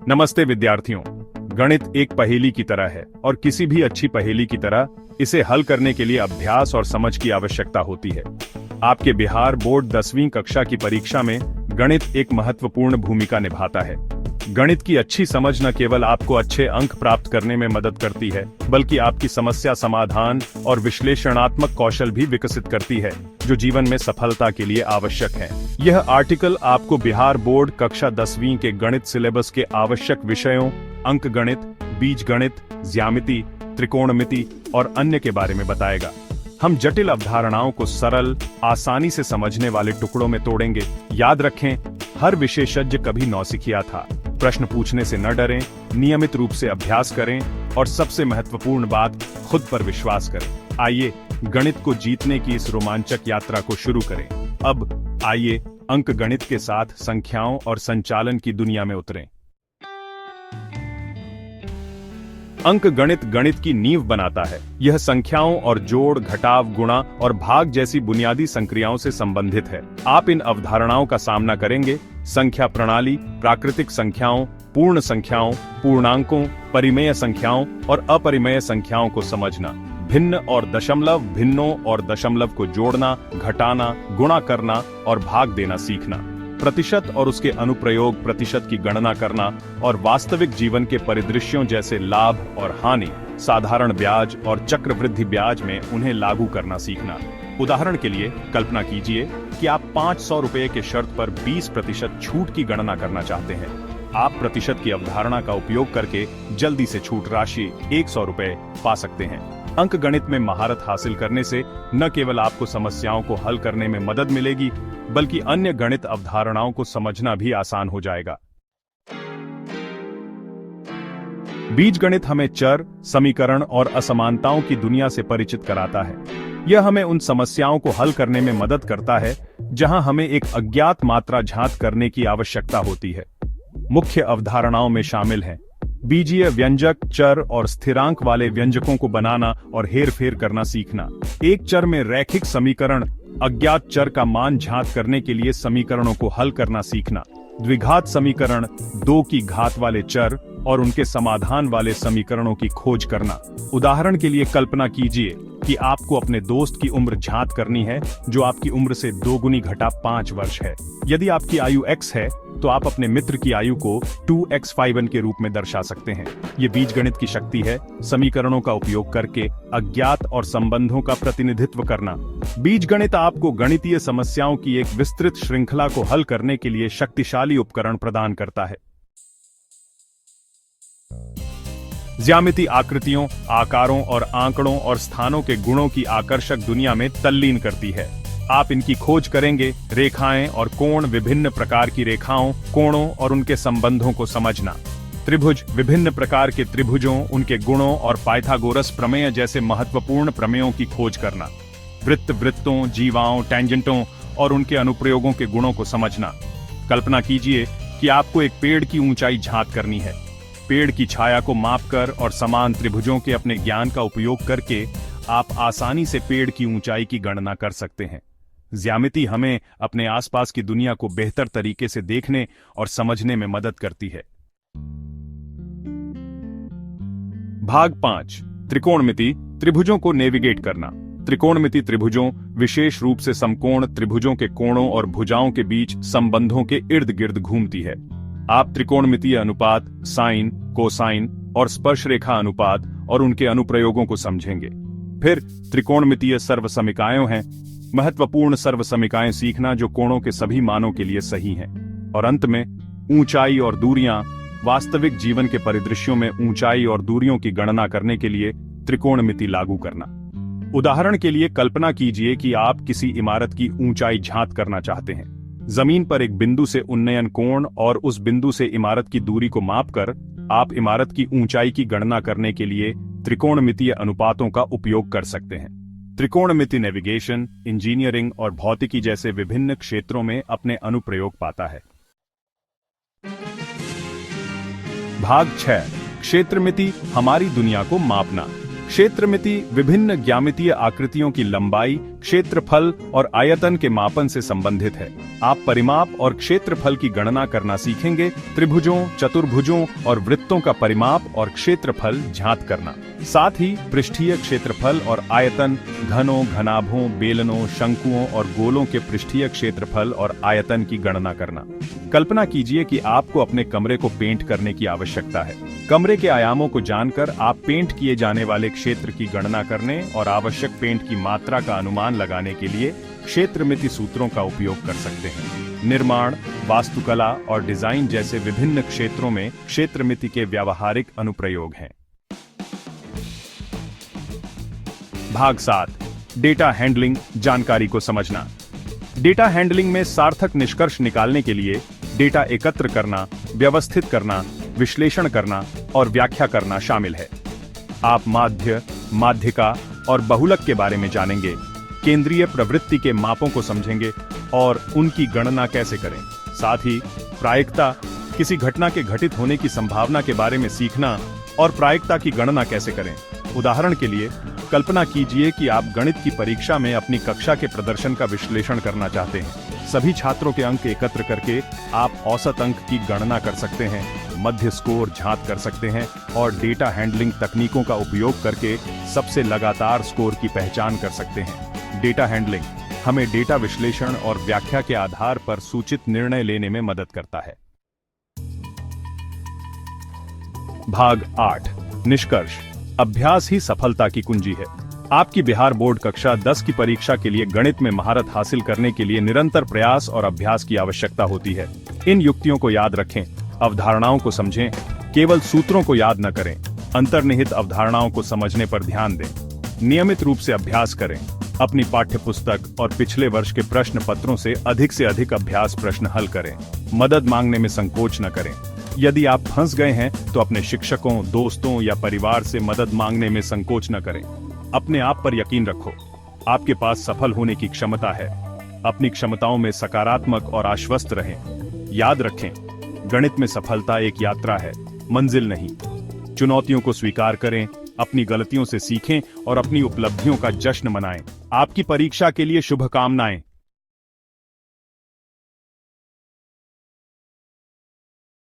नमस्ते विद्यार्थियों। गणित एक पहेली की तरह है और किसी भी अच्छी पहेली की तरह इसे हल करने के लिए अभ्यास और समझ की आवश्यकता होती है। आपके बिहार बोर्ड 10वीं कक्षा की परीक्षा में गणित एक महत्वपूर्ण भूमिका निभाता है। गणित की अच्छी समझ न केवल आपको अच्छे अंक प्राप्त करने में मदद करती है, बल्कि आपकी समस्या समाधान और विश्लेषणात्मक कौशल भी विकसित करती है, जो जीवन में सफलता के लिए आवश्यक है। यह आर्टिकल आपको बिहार बोर्ड कक्षा 10वीं के गणित सिलेबस के आवश्यक विषयों अंकगणित, बीजगणित, ज्यामिति, त्रिकोणमिति और अन्य के बारे में बताएगा। हम जटिल अवधारणाओं को सरल, आसानी से समझने वाले टुकड़ों में तोड़ेंगे। याद रखें, हर विशेषज्ञ कभी नौसिखिया था। प्रश्न पूछने से न डरें, नियमित रूप से अभ्यास करें और सबसे महत्वपूर्ण बात, खुद पर विश्वास करें। आइए गणित को जीतने की इस रोमांचक यात्रा को शुरू करें। अब आइए अंकगणित के साथ संख्याओं और संचालन की दुनिया में उतरें। अंकगणित गणित की नींव बनाता है। यह संख्याओं और जोड़, घटाव, गुणा और भाग जैसी बुनियादी संक्रियाओं से संबंधित है। आप इन अवधारणाओं का सामना करेंगे: संख्या प्रणाली, प्राकृतिक संख्याओं, पूर्ण संख्याओं, पूर्णांकों, परिमेय संख्याओं और अपरिमेय संख्याओं को समझना, भिन्न और दशमलव, भिन्नों और दशमलव को जोड़ना, घटाना, गुणा करना और भाग देना सीखना, प्रतिशत और उसके अनुप्रयोग, प्रतिशत की गणना करना और वास्तविक जीवन के परिदृश्यों जैसे लाभ और हानि, साधारण ब्याज और चक्रवृद्धि ब्याज में उन्हें लागू करना सीखना। उदाहरण के लिए कल्पना कीजिए कि आप 500 रुपये के शर्त पर 20% छूट की गणना करना चाहते हैं। आप प्रतिशत की अवधारणा का उपयोग करके जल्दी से छूट राशि 100 रुपये पा सकते हैं। अंकगणित में महारत हासिल करने से न केवल आपको समस्याओं को हल करने में मदद मिलेगी, बल्कि अन्य गणित अवधारणाओं को समझना भी आसान हो जाएगा। बीजगणित हमें चर, समीकरण और असमानताओं की दुनिया से परिचित कराता है। यह हमें उन समस्याओं को हल करने में मदद करता है जहां हमें एक अज्ञात मात्रा ज्ञात करने की आवश्यकता होती है। मुख्य अवधारणाओं में शामिल हैं बीजीय व्यंजक, चर और स्थिरांक वाले व्यंजकों को बनाना और हेरफेर करना सीखना, एक चर में रैखिक समीकरण, अज्ञात चर का मान ज्ञात करने के लिए समीकरणों को हल करना सीखना, द्विघात समीकरण, 2 की घात वाले चर और उनके समाधान वाले समीकरणों की खोज करना। उदाहरण के लिए कल्पना कीजिए कि आपको अपने दोस्त की उम्र ज्ञात करनी है जो आपकी उम्र से 2 गुनी घटा 5 वर्ष है। यदि आपकी आयु x है तो आप अपने मित्र की आयु को 2x5n के रूप में दर्शा सकते हैं। ये बीजगणित की शक्ति है, समीकरणों का उपयोग करके अज्ञात और संबंधों का प्रतिनिधित्व करना। बीजगणित आपको गणितीय समस्याओं की एक विस्तृत श्रृंखला को हल करने के लिए शक्तिशाली उपकरण प्रदान करता है। ज्यामिति आकृतियों, आकारों और आंकड़ों और स्थानों के गुणों की आकर्षक दुनिया में तल्लीन करती है। आप इनकी खोज करेंगे। रेखाएं और कोण, विभिन्न प्रकार की रेखाओं, कोणों और उनके संबंधों को समझना। त्रिभुज, विभिन्न प्रकार के त्रिभुजों, उनके गुणों और पाइथागोरस प्रमेय जैसे महत्वपूर्ण प्रमेयों की खोज करना। वृत्त, वृत्तों, जीवाओं, टेंजेंटों और उनके अनुप्रयोगों के गुणों को समझना। कल्पना कीजिए कि आपको एक पेड़ की ऊंचाई ज्ञात करनी है। पेड़ की छाया को मापकर और समान त्रिभुजों के अपने ज्ञान का उपयोग करके आप आसानी से पेड़ की ऊंचाई की गणना कर सकते हैं। ज्यामिति हमें अपने आसपास की दुनिया को बेहतर तरीके से देखने और समझने में मदद करती है। भाग 5, त्रिकोणमिति, त्रिभुजों को नेविगेट करना। त्रिकोणमिति त्रिभुजों, विशेष रूप से समकोण त्रिभुजों के कोणों और भुजाओं के बीच संबंधों के इर्द गिर्द घूमती है। आप त्रिकोणमितीय अनुपात, साइन, कोसाइन और स्पर्शरेखा अनुपात और उनके अनुप्रयोगों को समझेंगे। फिर त्रिकोणमितीय सर्वसमीकाएं हैं, महत्वपूर्ण सर्वसमीकाएं सीखना जो कोणों के सभी मानों के लिए सही हैं। और अंत में ऊंचाई और दूरियां, वास्तविक जीवन के परिदृश्यों में ऊंचाई और दूरियों की गणना करने के लिए त्रिकोणमिति लागू करना। उदाहरण के लिए कल्पना कीजिए कि आप किसी इमारत की ऊंचाई ज्ञात करना चाहते हैं। जमीन पर एक बिंदु से उन्नयन कोण और उस बिंदु से इमारत की दूरी को मापकर आप इमारत की ऊंचाई की गणना करने के लिए त्रिकोणमितीय अनुपातों का उपयोग कर सकते हैं। त्रिकोणमिति नेविगेशन, इंजीनियरिंग और भौतिकी जैसे विभिन्न क्षेत्रों में अपने अनुप्रयोग पाता है। भाग 6, क्षेत्रमिति, हमारी दुनिया को मापना। क्षेत्रमिति विभिन्न ज्यामितीय आकृतियों की लंबाई, क्षेत्रफल और आयतन के मापन से संबंधित है। आप परिमाप और क्षेत्रफल की गणना करना सीखेंगे। त्रिभुजों, चतुर्भुजों और वृत्तों का परिमाप और क्षेत्रफल ज्ञात करना। साथ ही पृष्ठीय क्षेत्रफल और आयतन, घनों, घनाभों, बेलनों, शंकुओं और गोलों के पृष्ठीय क्षेत्रफल और आयतन की गणना करना। कल्पना कीजिए कि आपको अपने कमरे को पेंट करने की आवश्यकता है। कमरे के आयामों को जानकर आप पेंट किए जाने वाले क्षेत्र की गणना करने और आवश्यक पेंट की मात्रा का अनुमान लगाने के लिए क्षेत्रमिति सूत्रों का उपयोग कर सकते हैं। निर्माण, वास्तुकला और डिजाइन जैसे विभिन्न क्षेत्रों में क्षेत्रमिति के व्यावहारिक अनुप्रयोग हैं। भाग 7, डेटा हैंडलिंग, जानकारी को समझना। डेटा हैंडलिंग में सार्थक निष्कर्ष निकालने के लिए डेटा एकत्र करना, व्यवस्थित करना, विश्लेषण करना और व्याख्या करना शामिल है। आप माध्य, माध्यिका और बहुलक के बारे में जानेंगे, केंद्रीय प्रवृत्ति के मापों को समझेंगे और उनकी गणना कैसे करें। साथ ही प्रायिकता, किसी घटना के घटित होने की संभावना के बारे में सीखना और प्रायिकता की गणना कैसे करें। उदाहरण के लिए, कल्पना कीजिए कि आप गणित की परीक्षा में अपनी कक्षा के प्रदर्शन का विश्लेषण करना चाहते हैं। सभी छात्रों के अंक एकत्र करके आप औसत अंक की गणना कर सकते हैं, मध्य स्कोर ज्ञात कर सकते हैं और डेटा हैंडलिंग तकनीकों का उपयोग करके सबसे लगातार स्कोर की पहचान कर सकते हैं। डेटा हैंडलिंग हमें डेटा विश्लेषण और व्याख्या के आधार पर सूचित निर्णय लेने में मदद करता है। भाग 8, निष्कर्ष। अभ्यास ही सफलता की कुंजी है। आपकी बिहार बोर्ड कक्षा 10 की परीक्षा के लिए गणित में महारत हासिल करने के लिए निरंतर प्रयास और अभ्यास की आवश्यकता होती है। इन युक्तियों को याद रखें, अवधारणाओं को समझें, केवल सूत्रों को याद न करें, अंतर्निहित अवधारणाओं को समझने पर ध्यान दें। नियमित रूप से अभ्यास करें। अपनी पाठ्य पुस्तक और पिछले वर्ष के प्रश्न पत्रों से अधिक अभ्यास प्रश्न हल करें। मदद मांगने में संकोच न करें। यदि आप फंस गए हैं तो अपने शिक्षकों, दोस्तों या परिवार से मदद मांगने में संकोच न करें। अपने आप पर यकीन रखो, आपके पास सफल होने की क्षमता है। अपनी क्षमताओं में सकारात्मक और आश्वस्त रहें। याद रखें, गणित में सफलता एक यात्रा है, मंजिल नहीं। चुनौतियों को स्वीकार करें, अपनी गलतियों से सीखें और अपनी उपलब्धियों का जश्न मनाएं। आपकी परीक्षा के लिए शुभकामनाएं।